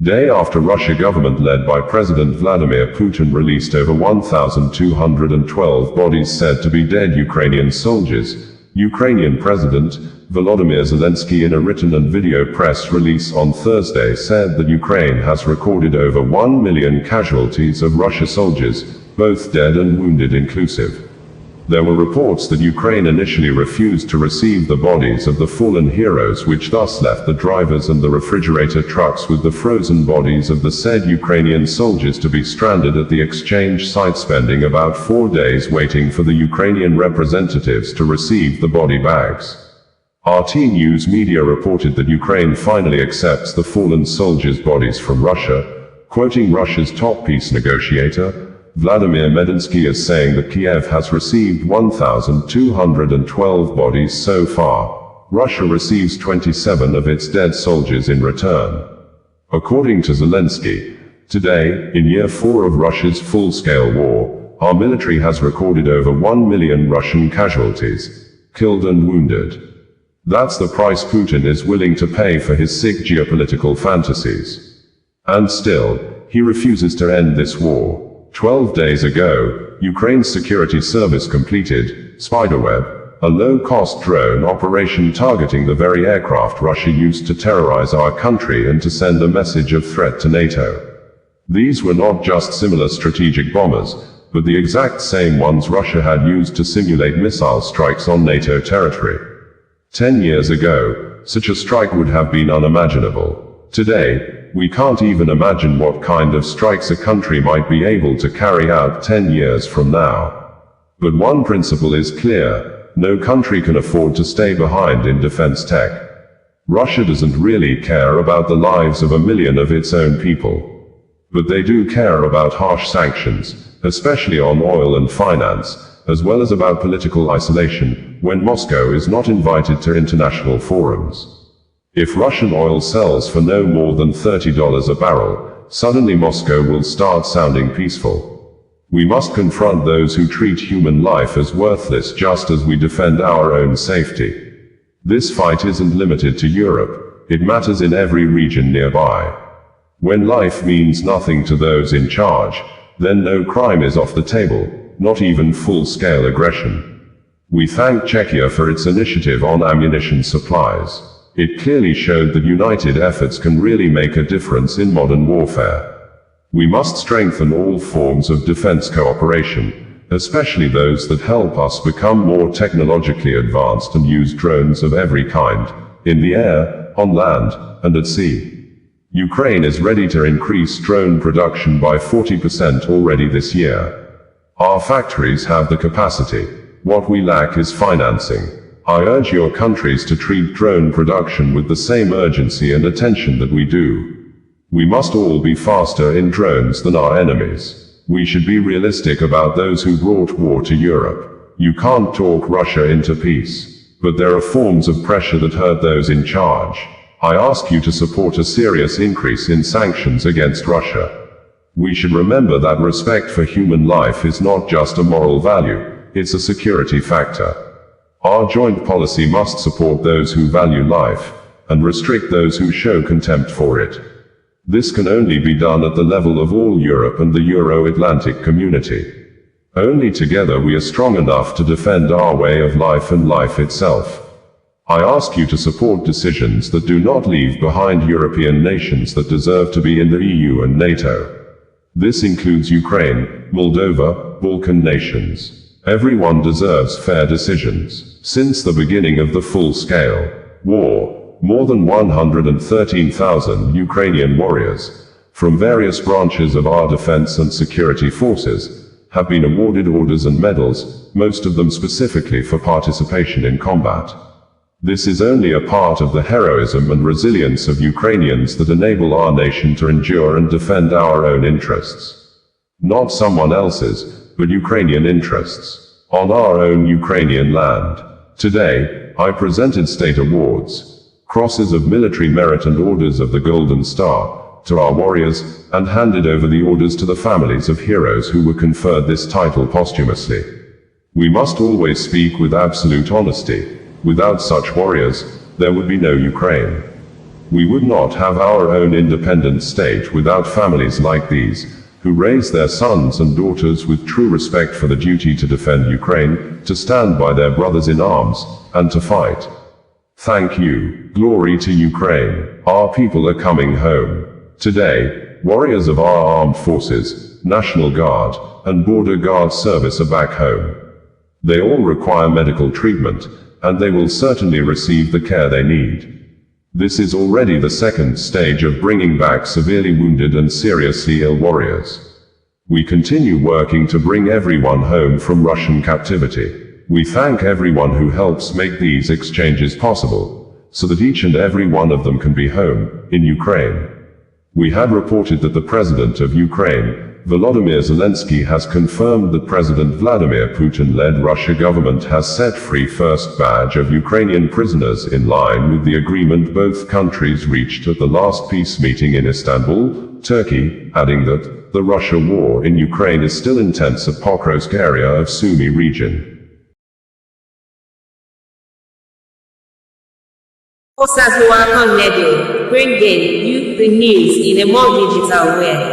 Day after Russia government led by President Vladimir Putin released over 1,212 bodies said to be dead Ukrainian soldiers, Ukrainian President Volodymyr Zelenskyy in a written and video press release on Thursday said that Ukraine has recorded over 1 million casualties of Russia soldiers, both dead and wounded inclusive. There were reports that Ukraine initially refused to receive the bodies of the fallen heroes, which thus left the drivers and the refrigerator trucks with the frozen bodies of the said Ukrainian soldiers to be stranded at the exchange site, spending about 4 days waiting for the Ukrainian representatives to receive the body bags. RT News Media reported that Ukraine finally accepts the fallen soldiers' bodies from Russia, quoting Russia's top peace negotiator, Vladimir Medinsky, as saying that Kiev has received 1,212 bodies so far. Russia receives 27 of its dead soldiers in return. According to Zelenskyy, today, in year 4 of Russia's full-scale war, our military has recorded over 1 million Russian casualties, killed and wounded. That's the price Putin is willing to pay for his sick geopolitical fantasies. And still, he refuses to end this war. 12 days ago, Ukraine's security service completed Spiderweb, a low-cost drone operation targeting the very aircraft Russia used to terrorize our country and to send a message of threat to NATO. These were not just similar strategic bombers, but the exact same ones Russia had used to simulate missile strikes on NATO territory. 10 years ago, such a strike would have been unimaginable. Today, we can't even imagine what kind of strikes a country might be able to carry out 10 years from now. But one principle is clear: no country can afford to stay behind in defense tech. Russia doesn't really care about the lives of 1 million of its own people. But they do care about harsh sanctions, especially on oil and finance, as well as about political isolation, when Moscow is not invited to international forums. If Russian oil sells for no more than $30 a barrel, suddenly Moscow will start sounding peaceful. We must confront those who treat human life as worthless, just as we defend our own safety. This fight isn't limited to Europe, it matters in every region nearby. When life means nothing to those in charge, then no crime is off the table, not even full-scale aggression. We thank Czechia for its initiative on ammunition supplies. It clearly showed that united efforts can really make a difference in modern warfare. We must strengthen all forms of defense cooperation, especially those that help us become more technologically advanced and use drones of every kind, in the air, on land, and at sea. Ukraine is ready to increase drone production by 40% already this year. Our factories have the capacity. What we lack is financing. I urge your countries to treat drone production with the same urgency and attention that we do. We must all be faster in drones than our enemies. We should be realistic about those who brought war to Europe. You can't talk Russia into peace. But there are forms of pressure that hurt those in charge. I ask you to support a serious increase in sanctions against Russia. We should remember that respect for human life is not just a moral value, it's a security factor. Our joint policy must support those who value life, and restrict those who show contempt for it. This can only be done at the level of all Europe and the Euro-Atlantic community. Only together we are strong enough to defend our way of life and life itself. I ask you to support decisions that do not leave behind European nations that deserve to be in the EU and NATO. This includes Ukraine, Moldova, Balkan nations. Everyone deserves fair decisions. Since the beginning of the full-scale war, more than 113,000 Ukrainian warriors, from various branches of our defense and security forces, have been awarded orders and medals, most of them specifically for participation in combat. This is only a part of the heroism and resilience of Ukrainians that enable our nation to endure and defend our own interests. Not someone else's, but Ukrainian interests, on our own Ukrainian land. Today, I presented state awards, crosses of military merit and orders of the Golden Star, to our warriors, and handed over the orders to the families of heroes who were conferred this title posthumously. We must always speak with absolute honesty. Without such warriors, there would be no Ukraine. We would not have our own independent state without families like these, who raise their sons and daughters with true respect for the duty to defend Ukraine, to stand by their brothers in arms, and to fight. Thank you. Glory to Ukraine. Our people are coming home. Today, warriors of our armed forces, National Guard, and Border Guard service are back home. They all require medical treatment, and they will certainly receive the care they need. This is already the second stage of bringing back severely wounded and seriously ill warriors. We continue working to bring everyone home from Russian captivity. We thank everyone who helps make these exchanges possible, so that each and every one of them can be home, in Ukraine. We had reported that the President of Ukraine, Volodymyr Zelenskyy, has confirmed that President Vladimir Putin-led Russia government has set free first batch of Ukrainian prisoners in line with the agreement both countries reached at the last peace meeting in Istanbul, Turkey, adding that the Russia war in Ukraine is still intense at Pokrovsk area of Sumy region. Osasua Radio, bringing you the news in a more digital way.